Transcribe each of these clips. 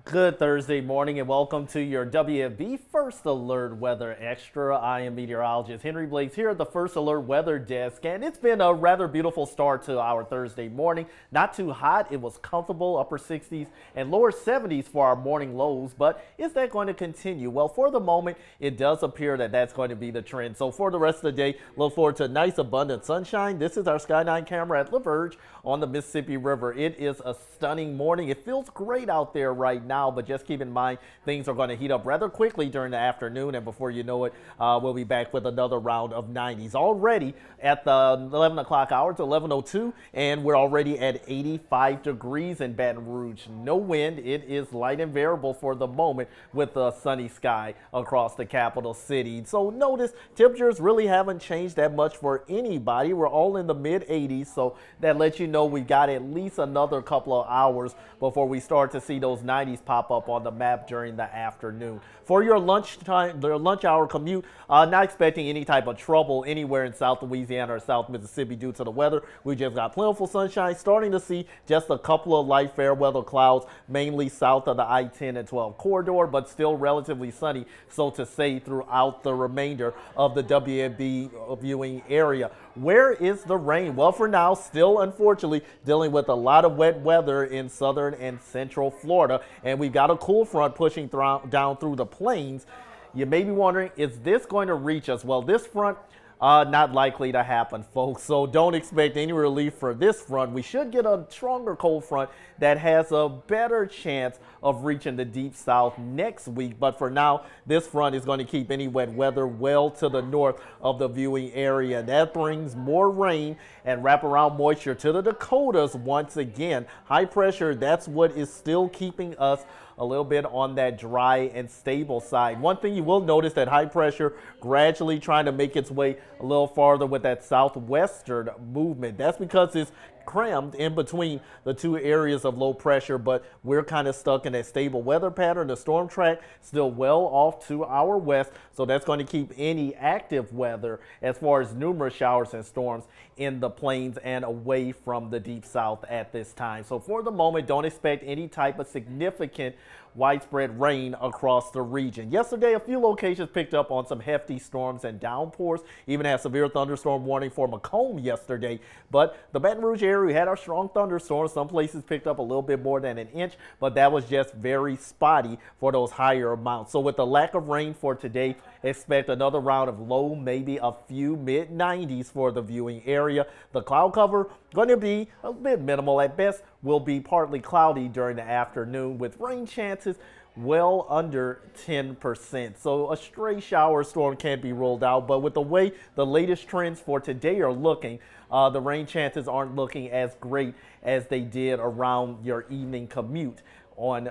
Good Thursday morning and welcome to your WFB First Alert Weather Extra. I am meteorologist Henry Blakes here at the First Alert Weather Desk, and it's been a rather beautiful start to our Thursday morning. Not too hot, it was comfortable, upper 60s and lower 70s for our morning lows, but is that going to continue? Well, for the moment, it does appear that that's going to be the trend. So for the rest of the day, look forward to nice abundant sunshine. This is our Sky9 camera at La Verge on the Mississippi River. It is a stunning morning. It feels great out there right now, but just keep in mind things are going to heat up rather quickly during the afternoon, and before you know it, we'll be back with another round of 90s. Already at the 11 o'clock hour, it's 11:02, and we're already at 85 degrees in Baton Rouge. No wind. It is light and variable for the moment with a sunny sky across the capital city. So notice temperatures really haven't changed that much for anybody. We're all in the mid 80s, so that lets you know we've got at least another couple of hours before we start to see those 90s pop up on the map during the afternoon. For your lunch hour commute, not expecting any type of trouble anywhere in South Louisiana or South Mississippi due to the weather. We just got plentiful sunshine, starting to see just a couple of light fair weather clouds, mainly south of the I-10 and 12 corridor, but still relatively sunny, so to say, throughout the remainder of the WFB viewing area. Where is the rain? Well, for now, still unfortunately dealing with a lot of wet weather in southern and central Florida, and we've got a cool front pushing down through the plains. You may be wondering, is this going to reach us? Well, this front, not likely to happen, folks. So don't expect any relief for this front. We should get a stronger cold front that has a better chance of reaching the deep south next week. But for now, this front is going to keep any wet weather well to the north of the viewing area. That brings more rain and wraparound moisture to the Dakotas once again. High pressure, that's what is still keeping us a little bit on that dry and stable side. One thing you will notice, that high pressure gradually trying to make its way a little farther with that southwestern movement. That's because it's crammed in between the two areas of low pressure, but we're kind of stuck in a stable weather pattern. The storm track still well off to our west, so that's going to keep any active weather as far as numerous showers and storms in the plains and away from the deep south at this time. So for the moment, don't expect any type of significant widespread rain across the region. Yesterday, a few locations picked up on some hefty storms and downpours. Even had severe thunderstorm warning for Macomb yesterday. But the Baton Rouge area, we had our strong thunderstorms. Some places picked up a little bit more than an inch, but that was just very spotty for those higher amounts. So with the lack of rain for today, expect another round of low, maybe a few mid-90s for the viewing area. The cloud cover going to be a bit minimal at best. Will be partly cloudy during the afternoon with rain chances well under 10%. So a stray shower storm can't be ruled out, but with the way the latest trends for today are looking, the rain chances aren't looking as great as they did around your evening commute on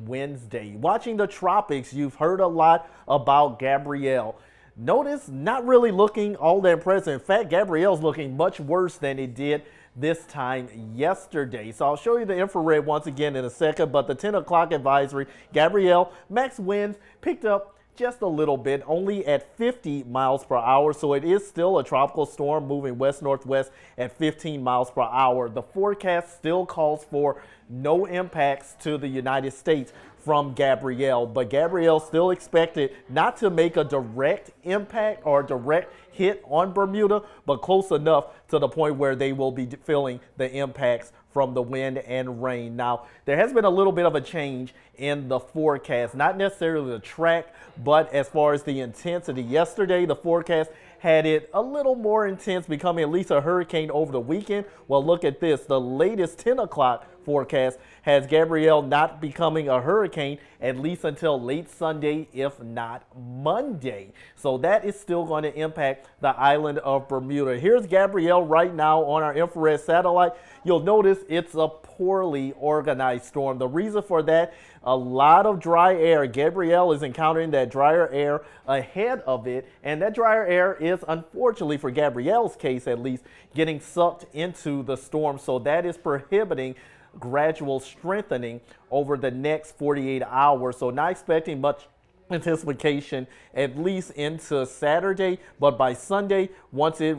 Wednesday. Watching the tropics, you've heard a lot about Gabrielle. Notice not really looking all that impressive. In fact, Gabrielle's looking much worse than it did this time yesterday. So I'll show you the infrared once again in a second, but the 10 o'clock advisory, Gabrielle, max winds picked up just a little bit, only at 50 miles per hour. So it is still a tropical storm moving west-northwest at 15 miles per hour. The forecast still calls for no impacts to the United States from Gabrielle, but Gabrielle still expected not to make a direct impact or direct hit on Bermuda, but close enough to the point where they will be feeling the impacts from the wind and rain. Now, there has been a little bit of a change in the forecast, not necessarily the track, but as far as the intensity. Yesterday, the forecast had it a little more intense, becoming at least a hurricane over the weekend. Well, look at this. The latest 10 o'clock forecast has Gabrielle not becoming a hurricane at least until late Sunday, if not Monday. So that is still going to impact the island of Bermuda. Here's Gabrielle right now on our infrared satellite. You'll notice it's a poorly organized storm. The reason for that, a lot of dry air. Gabrielle is encountering that drier air ahead of it, and that drier air is, unfortunately for Gabrielle's case at least, getting sucked into the storm. So that is prohibiting gradual strengthening over the next 48 hours. So not expecting much intensification at least into Saturday, but by Sunday, once it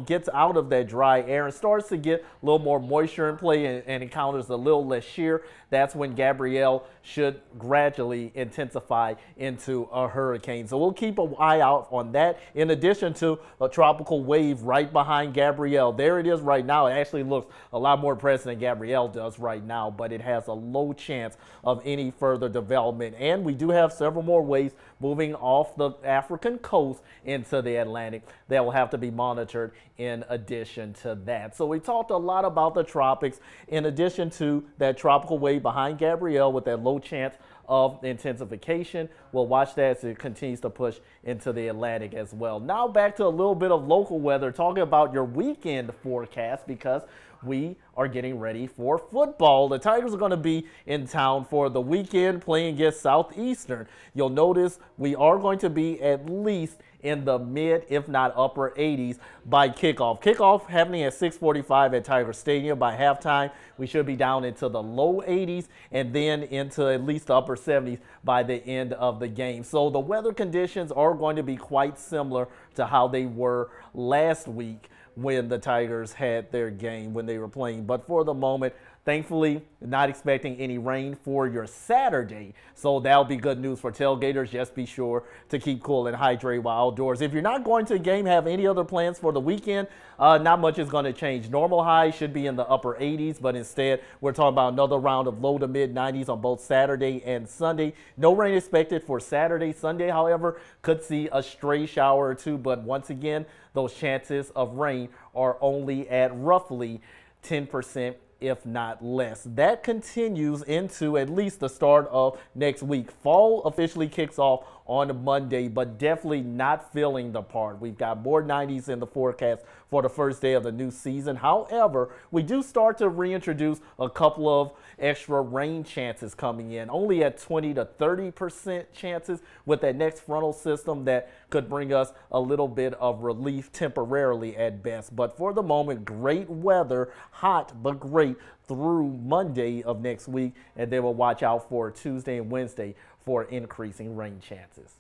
gets out of that dry air and starts to get a little more moisture in play and encounters a little less shear, that's when Gabrielle should gradually intensify into a hurricane. So we'll keep an eye out on that, in addition to a tropical wave right behind Gabrielle. There it is right now. It actually looks a lot more present than Gabrielle does right now, but it has a low chance of any further development. And we do have several more waves moving off the African coast into the Atlantic that will have to be monitored in addition to that. So we talked a lot about the tropics in addition to that tropical wave behind Gabrielle with that low chance of intensification. We'll watch that as it continues to push into the Atlantic as well. Now back to a little bit of local weather, talking about your weekend forecast, because we are getting ready for football. The Tigers are going to be in town for the weekend playing against Southeastern. You'll notice we are going to be at least in the mid, if not upper 80s by kickoff. Kickoff happening at 6:45 at Tiger Stadium. By halftime, we should be down into the low 80s and then into at least the upper 70s by the end of the game. So the weather conditions are going to be quite similar to how they were last week when the Tigers had their game when they were playing. But for the moment, thankfully, not expecting any rain for your Saturday. So that'll be good news for tailgaters. Just be sure to keep cool and hydrate while outdoors. If you're not going to a game, have any other plans for the weekend, not much is going to change. Normal high should be in the upper 80s, but instead we're talking about another round of low to mid 90s on both Saturday and Sunday. No rain expected for Saturday. Sunday, however, could see a stray shower or two, but once again, those chances of rain are only at roughly 10%, if not less. That continues into at least the start of next week. Fall officially kicks off on Monday, but definitely not feeling the part. We've got more 90s in the forecast for the first day of the new season. However, we do start to reintroduce a couple of extra rain chances coming in, only at 20 to 30% chances with that next frontal system that could bring us a little bit of relief temporarily at best. But for the moment, great weather, hot but great through Monday of next week, and then we'll watch out for Tuesday and Wednesday for increasing rain chances.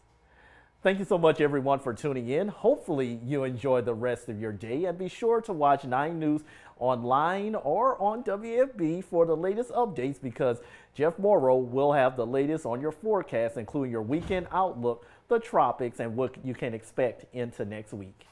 Thank you so much, everyone, for tuning in. Hopefully you enjoy the rest of your day, and be sure to watch 9 News online or on WFB for the latest updates, because Jeff Morrow will have the latest on your forecast, including your weekend outlook, the tropics, and what you can expect into next week.